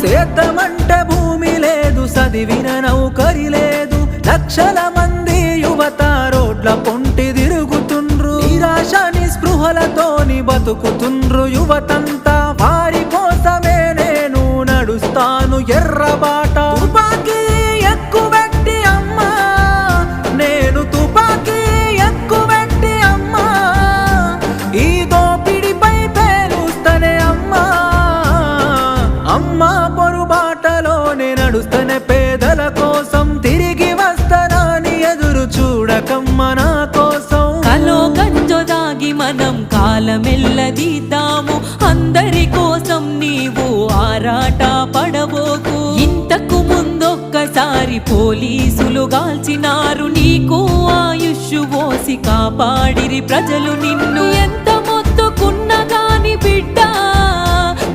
సేద్దామంటే భూమి లేదు, చదివిన నౌకరి లేదు, లక్షల మంది యువత రోడ్ల పొంటి తిరుగుతుండ్రు, నిరాశ నిస్పృహలతోని బతుకుతుండ్రు యువతంతా. వారి కోసమే నేను నడుస్తాను ఎర్రబాట. తుపాకీ ఎక్కువెట్టి అమ్మా, నేను తుపాకీ ఎక్కువెట్టి అమ్మా, ఈ దోపిడిపై పేలుస్తనే అమ్మా. అమ్మా పొరుబాటలోనే నడుస్తనే పేదల కోసం, తిరిగి వస్తానని ఎదురు చూడకమ్మ నా కోసం. కలో గంజో దాగి మనం కాలమెల్లదీద్దాము, అందరి కోసం నీవు ఆరాట పడబోకు. ఇంతకు ముందొక్కసారి పోలీసులు గాల్చినారు, నీకు ఆయుష్ పోసి కాపాడిరి ప్రజలు నిన్ను. ఎంత